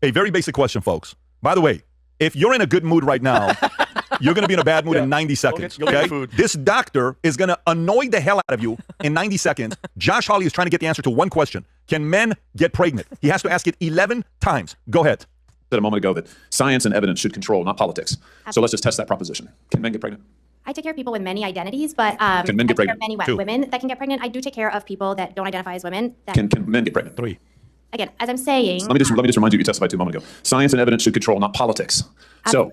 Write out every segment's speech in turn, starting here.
A very basic question, folks. By the way, if you're in a good mood right now, you're going to be in a bad mood in 90 seconds. Okay? This doctor is going to annoy the hell out of you in 90 seconds. Josh Hawley is trying to get the answer to one question. Can men get pregnant? He has to ask it 11 times. Go ahead. Said a moment ago that science and evidence should control, not politics. Absolutely. So let's just test that proposition. Can men get pregnant? I take care of people with many identities, but can men get pregnant? Many women that can get pregnant. I do take care of people that don't identify as women. Can men get pregnant? 3. Again, as I'm saying, let me just remind you testified to a moment ago. Science and evidence should control, not politics. So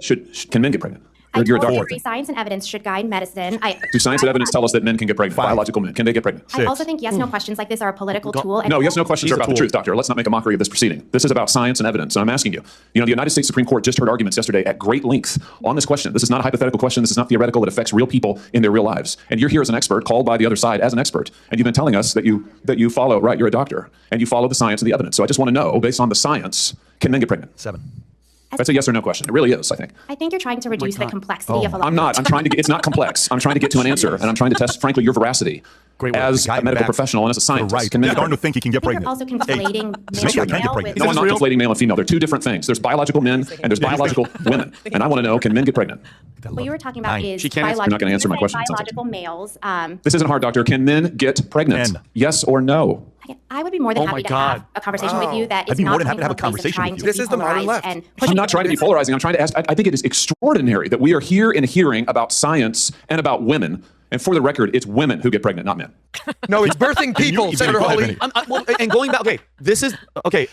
can men get pregnant? You're a doctor. Science and evidence should guide medicine. Do science and evidence tell us that men can get pregnant? 5. Biological men, can they get pregnant? 6. I also think yes/no questions like this are a political tool. No, yes/no questions are about the truth, doctor. Let's not make a mockery of this proceeding. This is about science and evidence, and I'm asking you. You know, the United States Supreme Court just heard arguments yesterday at great length on this question. This is not a hypothetical question. This is not theoretical. It affects real people in their real lives. And you're here as an expert, called by the other side as an expert, and you've been telling us that you follow, right? You're a doctor, and you follow the science and the evidence. So I just want to know, based on the science, can men get pregnant? 7. That's a yes or no question. It really is, I think. I think you're trying to reduce the complexity of a lot. I'm not. I'm trying to get, it's not complex. I'm trying to get to an answer, and I'm trying to test, frankly, your veracity as a medical professional and as a scientist. Right. Can men starting to think he can get pregnant? You're also conflating male with No, I'm not conflating male and female. They're two different things. There's biological men and there's biological women. And I want to know, can men get pregnant? What you were talking about is you're not going to answer my question. Biological males. This isn't hard, doctor. Can men get pregnant? Yes or no? I would be more than happy to have a conversation with you that is more not than happy to have a conversation with you. This is the modern left. I'm not trying to be polarizing. I'm trying to ask. I think it is extraordinary that we are here in a hearing about science and about women. And for the record, it's women who get pregnant, not men. No, it's birthing people, Senator Hawley. And going back,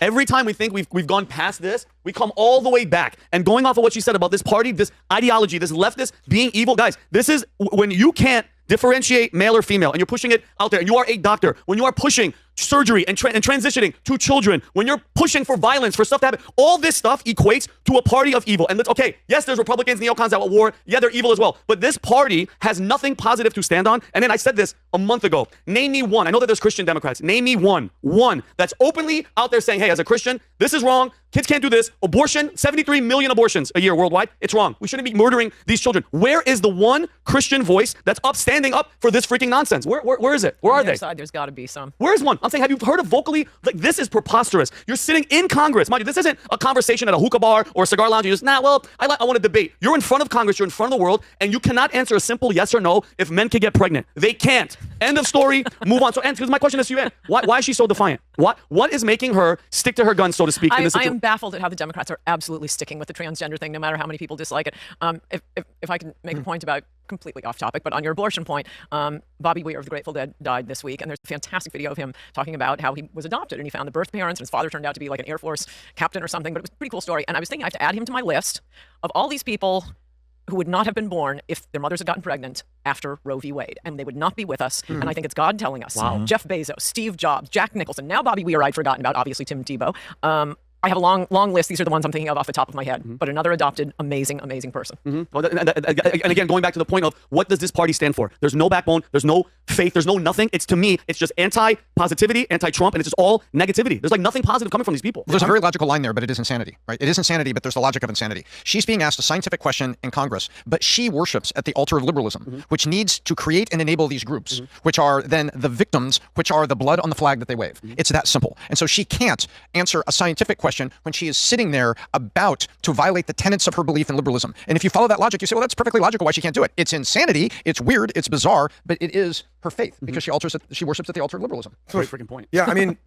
every time we think we've gone past this, we come all the way back. And going off of what she said about this party, this ideology, this leftist being evil, guys, this is when you can't differentiate male or female, and you're pushing it out there, and you are a doctor, when you are pushing surgery and transitioning to children, when you're pushing for violence, for stuff to happen, all this stuff equates to a party of evil. And yes, there's Republicans, neocons that are at war. Yeah, they're evil as well. But this party has nothing positive to stand on. And then I said this a month ago. Name me one. I know that there's Christian Democrats. Name me one that's openly out there saying, hey, as a Christian, this is wrong. Kids can't do this. Abortion, 73 million abortions a year worldwide. It's wrong. We shouldn't be murdering these children. Where is the one Christian voice that's standing up for this freaking nonsense? Where is it? Where are they? Side, there's got to be some. Where is one? I'm saying, have you heard of vocally? Like, this is preposterous. You're sitting in Congress. Mind you, this isn't a conversation at a hookah bar or a cigar lounge. You just, I want to debate. You're in front of Congress. You're in front of the world, and you cannot answer a simple yes or no if men can get pregnant. They can't. End of story. Move on. So, because my question is to you, Ann. Why is she so defiant? What is making her stick to her guns, so to speak? I am baffled at how the Democrats are absolutely sticking with the transgender thing, no matter how many people dislike it. If I can make a point about, completely off topic, but on your abortion point, Bobby Weir of the Grateful Dead died this week, and there's a fantastic video of him talking about how he was adopted and he found the birth parents, and his father turned out to be like an Air Force captain or something, but it was a pretty cool story. And I was thinking I have to add him to my list of all these people who would not have been born if their mothers had gotten pregnant after Roe v. Wade, and they would not be with us. And I think it's God telling us. Wow. Jeff Bezos, Steve Jobs, Jack Nicholson, now Bobby Weir I'd forgotten about, obviously Tim Tebow. I have a long list. These are the ones I'm thinking of off the top of my head. But another adopted, amazing person. Well, and again, going back to the point of what does this party stand for? There's no backbone. There's no faith. There's no nothing. To me, it's just anti-positivity, anti-Trump, and it's just all negativity. There's like nothing positive coming from these people. Well, there's a very logical line there, but it is insanity, right? It is insanity, but there's the logic of insanity. She's being asked a scientific question in Congress, but she worships at the altar of liberalism, which needs to create and enable these groups, which are then the victims, which are the blood on the flag that they wave. It's that simple. And so she can't answer a scientific question when she is sitting there about to violate the tenets of her belief in liberalism. And if you follow that logic, you say, well, that's perfectly logical why she can't do it. It's insanity, it's weird, it's bizarre, but it is her faith because she worships at the altar of liberalism. That's a freaking point. Yeah, I mean,